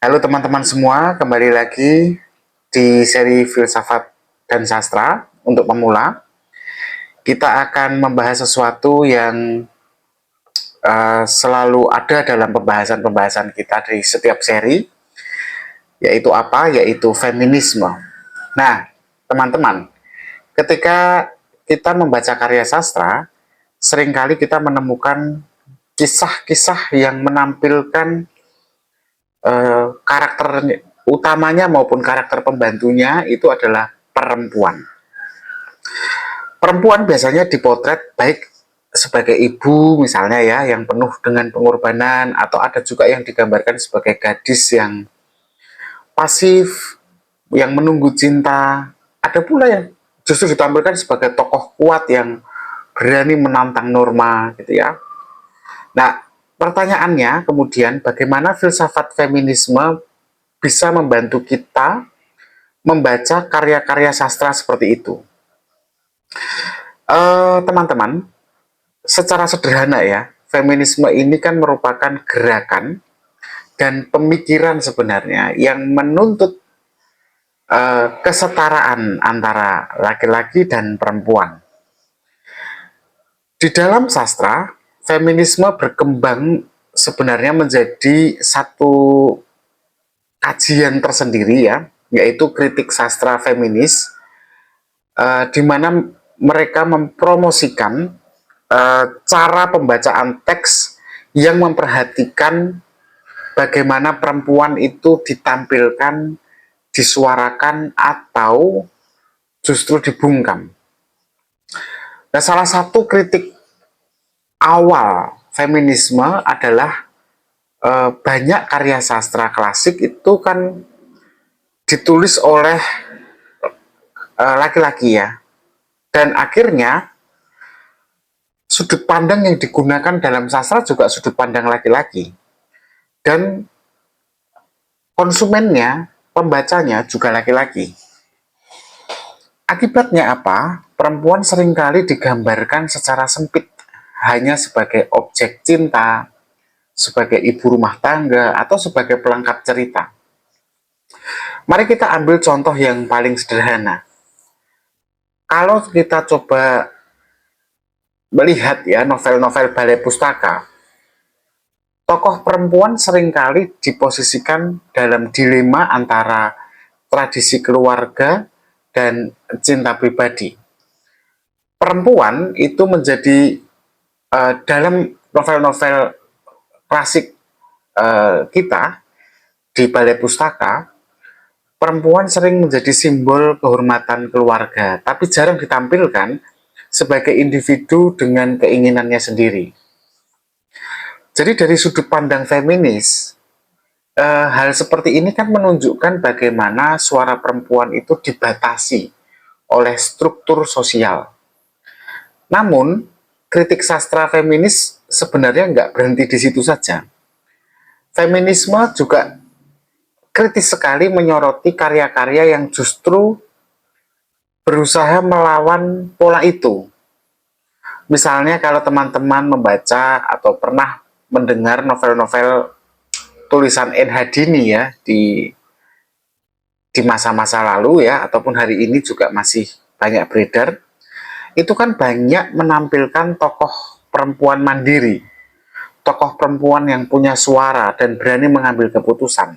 Halo teman-teman semua, kembali lagi di seri Filsafat dan Sastra untuk pemula. Kita akan membahas sesuatu yang selalu ada dalam pembahasan-pembahasan kita di setiap seri, yaitu apa? Yaitu feminisme. Nah, teman-teman, ketika kita membaca karya sastra, seringkali kita menemukan kisah-kisah yang menampilkan karakter utamanya maupun karakter pembantunya itu adalah perempuan. Perempuan biasanya dipotret baik sebagai ibu misalnya ya, yang penuh dengan pengorbanan, atau ada juga yang digambarkan sebagai gadis yang pasif, yang menunggu cinta. Ada pula yang justru ditampilkan sebagai tokoh kuat yang berani menantang norma gitu ya. Nah, pertanyaannya kemudian bagaimana filsafat feminisme bisa membantu kita membaca karya-karya sastra seperti itu. Teman-teman, secara sederhana ya, feminisme ini kan merupakan gerakan dan pemikiran sebenarnya yang menuntut kesetaraan antara laki-laki dan perempuan. Di dalam sastra, feminisme berkembang sebenarnya menjadi satu kajian tersendiri ya, yaitu kritik sastra feminis, di mana mereka mempromosikan cara pembacaan teks yang memperhatikan bagaimana perempuan itu ditampilkan, disuarakan, atau justru dibungkam. Nah, salah satu kritik awal feminisme adalah banyak karya sastra klasik itu kan ditulis oleh laki-laki ya, dan akhirnya sudut pandang yang digunakan dalam sastra juga sudut pandang laki-laki, dan konsumennya, pembacanya juga laki-laki. Akibatnya apa? Perempuan seringkali digambarkan secara sempit, hanya sebagai objek cinta, sebagai ibu rumah tangga, atau sebagai pelengkap cerita. Mari kita ambil contoh yang paling sederhana. Kalau kita coba melihat ya novel-novel balai pustaka, tokoh perempuan seringkali diposisikan dalam dilema antara tradisi keluarga dan cinta pribadi. Perempuan itu menjadi dalam novel-novel klasik kita di balai pustaka, perempuan sering menjadi simbol kehormatan keluarga, tapi jarang ditampilkan sebagai individu dengan keinginannya sendiri. Jadi dari sudut pandang feminis, hal seperti ini kan menunjukkan bagaimana suara perempuan itu dibatasi oleh struktur sosial. Namun, kritik sastra feminis sebenarnya nggak berhenti di situ saja. Feminisme juga kritis sekali menyoroti karya-karya yang justru berusaha melawan pola itu. Misalnya kalau teman-teman membaca atau pernah mendengar novel-novel tulisan N.H. Dini ya di masa-masa lalu ya, ataupun hari ini juga masih banyak beredar, itu kan banyak menampilkan tokoh perempuan mandiri, tokoh perempuan yang punya suara dan berani mengambil keputusan.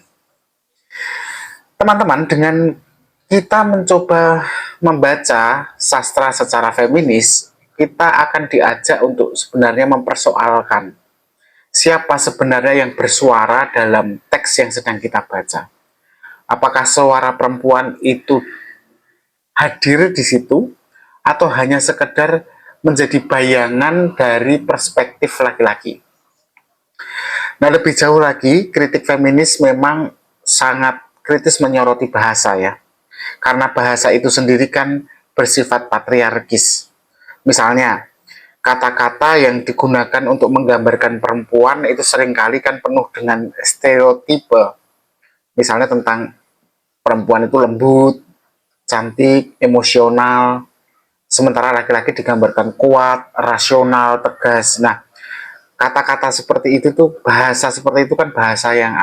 Teman-teman, dengan kita mencoba membaca sastra secara feminis, kita akan diajak untuk sebenarnya mempersoalkan siapa sebenarnya yang bersuara dalam teks yang sedang kita baca. Apakah suara perempuan itu hadir di situ, atau hanya sekedar menjadi bayangan dari perspektif laki-laki. Nah, lebih jauh lagi, kritik feminis memang sangat kritis menyoroti bahasa ya. Karena bahasa itu sendiri kan bersifat patriarkis. Misalnya, kata-kata yang digunakan untuk menggambarkan perempuan itu seringkali kan penuh dengan stereotipe. Misalnya tentang perempuan itu lembut, cantik, emosional, sementara laki-laki digambarkan kuat, rasional, tegas. Nah, kata-kata seperti itu tuh, bahasa seperti itu kan bahasa yang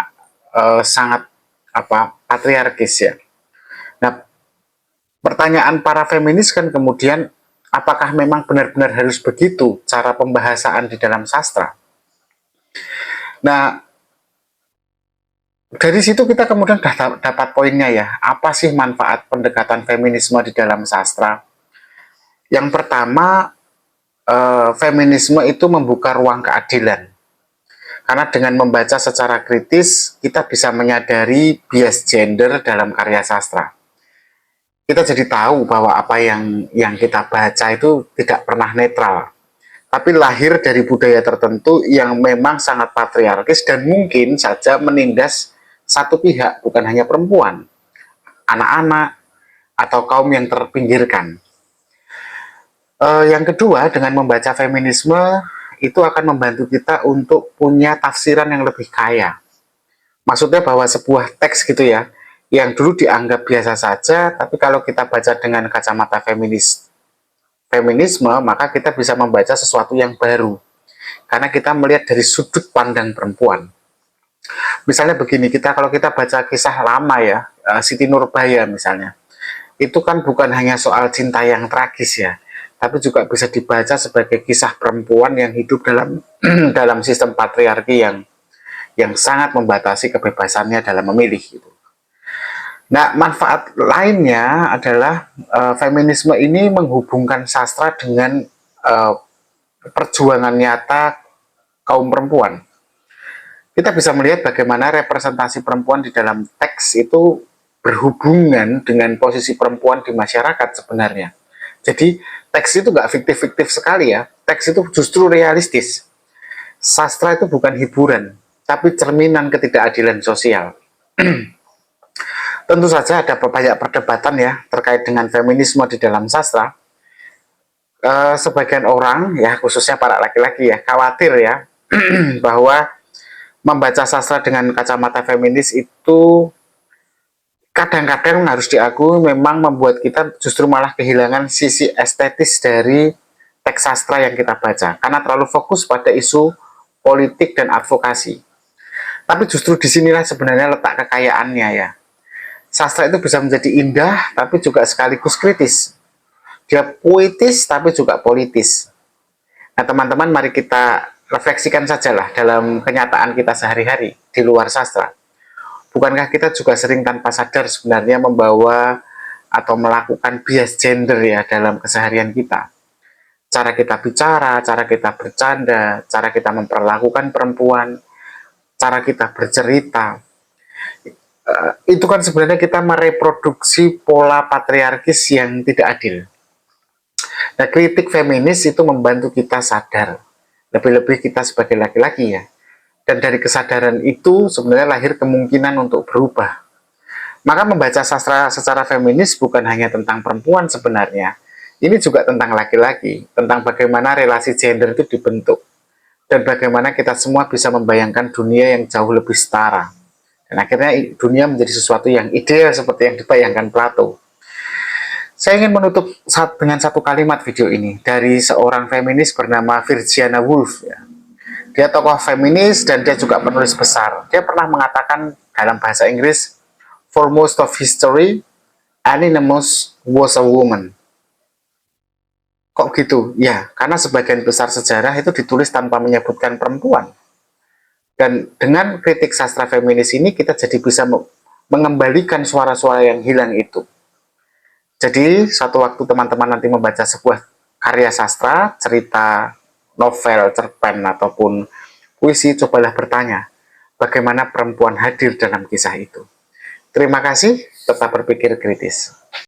sangat patriarkis ya. Nah, pertanyaan para feminis kan kemudian, apakah memang benar-benar harus begitu cara pembahasan di dalam sastra? Nah, dari situ kita kemudian dapat poinnya ya, apa sih manfaat pendekatan feminisme di dalam sastra? Yang pertama, feminisme itu membuka ruang keadilan. Karena dengan membaca secara kritis, kita bisa menyadari bias gender dalam karya sastra. Kita jadi tahu bahwa apa yang kita baca itu tidak pernah netral, tapi lahir dari budaya tertentu yang memang sangat patriarkis dan mungkin saja menindas satu pihak, bukan hanya perempuan, anak-anak, atau kaum yang terpinggirkan. Yang kedua, dengan membaca feminisme, itu akan membantu kita untuk punya tafsiran yang lebih kaya. Maksudnya bahwa sebuah teks gitu ya, yang dulu dianggap biasa saja, tapi kalau kita baca dengan kacamata feminisme, maka kita bisa membaca sesuatu yang baru. Karena kita melihat dari sudut pandang perempuan. Misalnya begini, kalau kita baca kisah lama ya, Siti Nurbaya misalnya, itu kan bukan hanya soal cinta yang tragis ya, tapi juga bisa dibaca sebagai kisah perempuan yang hidup dalam dalam sistem patriarki yang sangat membatasi kebebasannya dalam memilih gitu. Nah, manfaat lainnya adalah feminisme ini menghubungkan sastra dengan perjuangan nyata kaum perempuan. Kita bisa melihat bagaimana representasi perempuan di dalam teks itu berhubungan dengan posisi perempuan di masyarakat sebenarnya. Jadi teks itu nggak fiktif-fiktif sekali ya, teks itu justru realistis. Sastra itu bukan hiburan, tapi cerminan ketidakadilan sosial. Tentu saja ada banyak perdebatan ya terkait dengan feminisme di dalam sastra. Sebagian orang ya, khususnya para laki-laki ya, khawatir ya bahwa membaca sastra dengan kacamata feminis itu kadang-kadang harus diakui memang membuat kita justru malah kehilangan sisi estetis dari teks sastra yang kita baca, karena terlalu fokus pada isu politik dan advokasi. Tapi justru disinilah sebenarnya letak kekayaannya ya. Sastra itu bisa menjadi indah, tapi juga sekaligus kritis. Dia puitis, tapi juga politis. Nah teman-teman, mari kita refleksikan sajalah dalam kenyataan kita sehari-hari di luar sastra. Bukankah kita juga sering tanpa sadar sebenarnya membawa atau melakukan bias gender ya dalam keseharian kita? Cara kita bicara, cara kita bercanda, cara kita memperlakukan perempuan, cara kita bercerita, itu kan sebenarnya kita mereproduksi pola patriarkis yang tidak adil. Nah, kritik feminis itu membantu kita sadar, lebih-lebih kita sebagai laki-laki ya. Dan dari kesadaran itu sebenarnya lahir kemungkinan untuk berubah. Maka membaca sastra secara feminis bukan hanya tentang perempuan sebenarnya. Ini juga tentang laki-laki, tentang bagaimana relasi gender itu dibentuk. Dan bagaimana kita semua bisa membayangkan dunia yang jauh lebih setara. Dan akhirnya dunia menjadi sesuatu yang ideal seperti yang dibayangkan Plato. Saya ingin menutup dengan satu kalimat video ini dari seorang feminis bernama Virginia Woolf ya. Dia tokoh feminis dan dia juga penulis besar. Dia pernah mengatakan dalam bahasa Inggris, "For most of history, Anonymous was a woman." Kok gitu? Ya, karena sebagian besar sejarah itu ditulis tanpa menyebutkan perempuan. Dan dengan kritik sastra feminis ini, kita jadi bisa mengembalikan suara-suara yang hilang itu. Jadi, suatu waktu teman-teman nanti membaca sebuah karya sastra, cerita, novel, cerpen, ataupun puisi, cobalah bertanya, bagaimana perempuan hadir dalam kisah itu. Terima kasih, tetap berpikir kritis.